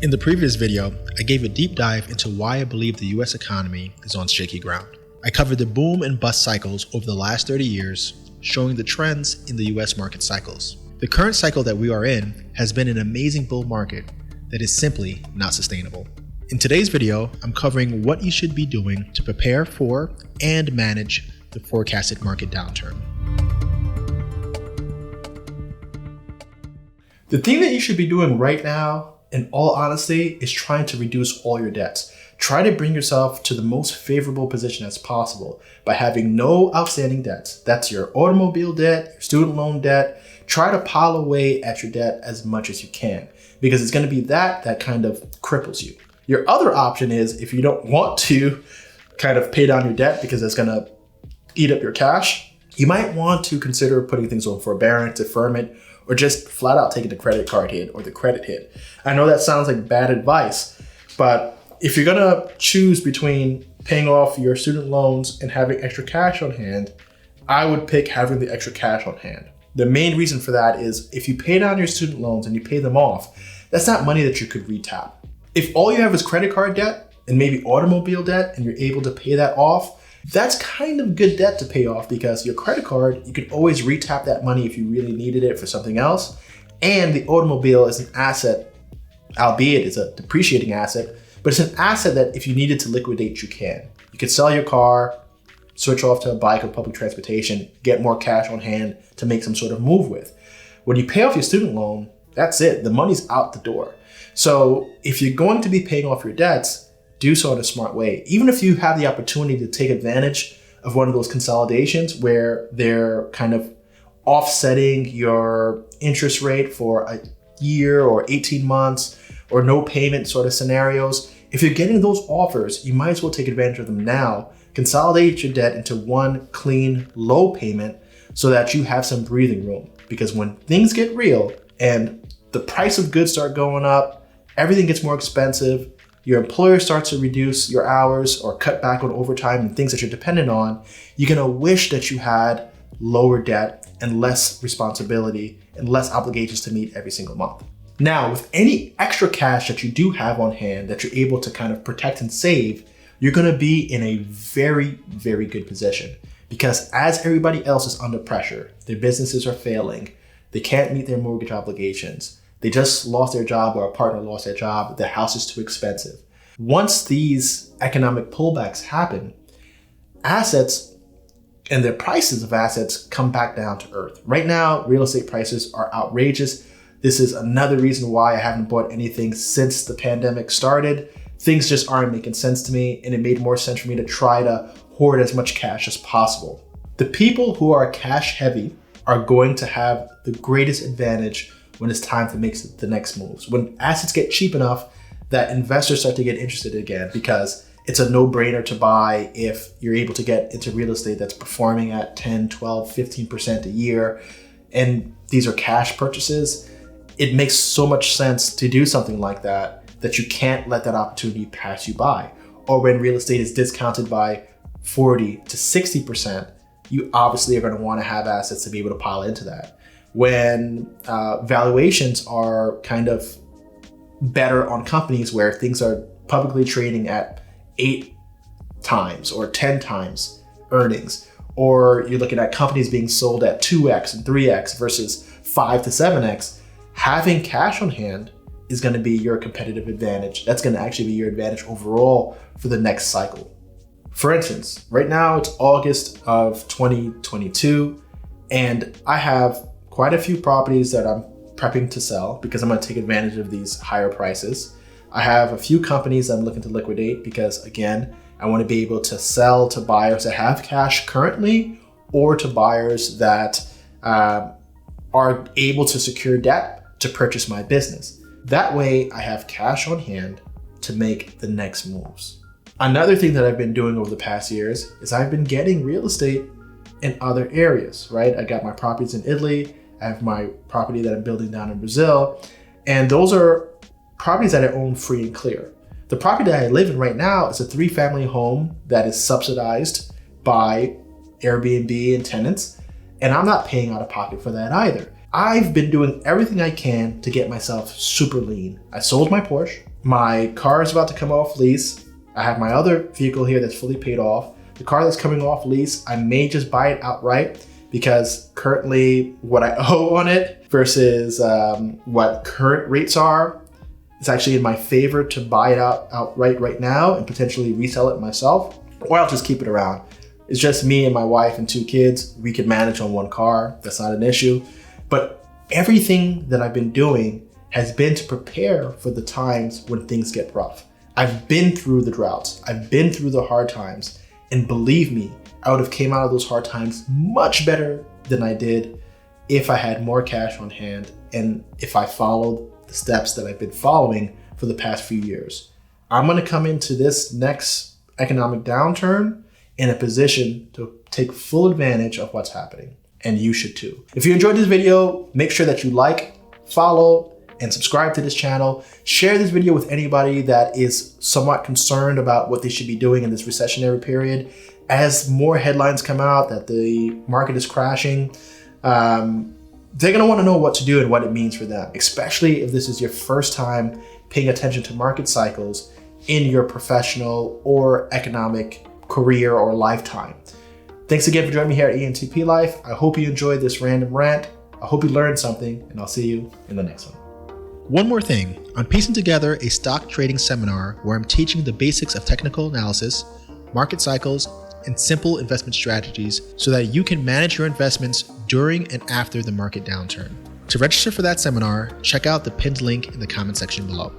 In the previous video, I gave a deep dive into why I believe the US economy is on shaky ground. I covered the boom and bust cycles over the last 30 years, showing the trends in the US market cycles. The current cycle that we are in has been an amazing bull market that is simply not sustainable. In today's video, I'm covering what you should be doing to prepare for and manage the forecasted market downturn. The thing that you should be doing right now, in all honesty, is trying to reduce all your debts. Try to bring yourself to the most favorable position as possible by having no outstanding debts. That's your automobile debt, your student loan debt. Try to pile away at your debt as much as you can, because it's going to be that kind of cripples you. Your other option is, if you don't want to kind of pay down your debt because it's going to eat up your cash, you might want to consider putting things on forbearance, deferment, or just flat out taking the credit card hit or the credit hit. I know that sounds like bad advice, but if you're gonna choose between paying off your student loans and having extra cash on hand, I would pick having the extra cash on hand. The main reason for that is if you pay down your student loans and you pay them off, that's not money that you could retap. If all you have is credit card debt and maybe automobile debt and you're able to pay that off, that's kind of good debt to pay off, because your credit card, you could always retap that money if you really needed it for something else. And the automobile is an asset, albeit it's a depreciating asset, but it's an asset that if you needed to liquidate, you can. You could sell your car, switch off to a bike or public transportation, get more cash on hand to make some sort of move with. When you pay off your student loan, that's it. The money's out the door. So if you're going to be paying off your debts, do so in a smart way. Even if you have the opportunity to take advantage of one of those consolidations where they're kind of offsetting your interest rate for a year or 18 months or no payment sort of scenarios, if you're getting those offers, you might as well take advantage of them now. Consolidate your debt into one clean, low payment so that you have some breathing room. Because when things get real and the price of goods start going up, everything gets more expensive, your employer starts to reduce your hours or cut back on overtime and things that you're dependent on, you're gonna wish that you had lower debt and less responsibility and less obligations to meet every single month. Now, with any extra cash that you do have on hand that you're able to kind of protect and save, you're gonna be in a very, very good position, because as everybody else is under pressure, their businesses are failing, they can't meet their mortgage obligations, they just lost their job or a partner lost their job, the house is too expensive. Once these economic pullbacks happen, assets and the prices of assets come back down to earth. Right now, real estate prices are outrageous. This is another reason why I haven't bought anything since the pandemic started. Things just aren't making sense to me, and it made more sense for me to try to hoard as much cash as possible. The people who are cash heavy are going to have the greatest advantage when it's time to make the next moves. When assets get cheap enough that investors start to get interested again, because it's a no-brainer to buy if you're able to get into real estate that's performing at 10, 12, 15% a year, and these are cash purchases. It makes so much sense to do something like that you can't let that opportunity pass you by. Or when real estate is discounted by 40 to 60%, you obviously are going to want to have assets to be able to pile into that. When valuations are kind of better on companies where things are publicly trading at 8 times or 10 times earnings, or you're looking at companies being sold at 2x and 3x versus 5 to 7x, having cash on hand is going to be your competitive advantage. That's going to actually be your advantage overall for the next cycle. For instance, right now it's August of 2022, and I have quite a few properties that I'm prepping to sell because I'm going to take advantage of these higher prices. I have a few companies I'm looking to liquidate because, again, I want to be able to sell to buyers that have cash currently, or to buyers that are able to secure debt to purchase my business. That way I have cash on hand to make the next moves. Another thing that I've been doing over the past years is I've been getting real estate in other areas, right? I got my properties in Italy. I have my property that I'm building down in Brazil. And those are properties that I own free and clear. The property that I live in right now is a 3-family home that is subsidized by Airbnb and tenants. And I'm not paying out of pocket for that either. I've been doing everything I can to get myself super lean. I sold my Porsche. My car is about to come off lease. I have my other vehicle here that's fully paid off. The car that's coming off lease, I may just buy it outright because currently what I owe on it versus what current rates are, it's actually in my favor to buy it outright right now and potentially resell it myself, or I'll just keep it around. It's just me and my wife and 2 kids. We can manage on one car. That's not an issue. But everything that I've been doing has been to prepare for the times when things get rough. I've been through the droughts. I've been through the hard times. And believe me, I would have came out of those hard times much better than I did if I had more cash on hand and if I followed the steps that I've been following for the past few years. I'm gonna come into this next economic downturn in a position to take full advantage of what's happening. And you should too. If you enjoyed this video, make sure that you like, follow, and subscribe to this channel. Share this video with anybody that is somewhat concerned about what they should be doing in this recessionary period. As more headlines come out that the market is crashing, they're gonna wanna know what to do and what it means for them, especially if this is your first time paying attention to market cycles in your professional or economic career or lifetime. Thanks again for joining me here at ENTP Life. I hope you enjoyed this random rant. I hope you learned something, and I'll see you in the next one. One more thing, I'm piecing together a stock trading seminar where I'm teaching the basics of technical analysis, market cycles, and simple investment strategies so that you can manage your investments during and after the market downturn. To register for that seminar, check out the pinned link in the comment section below.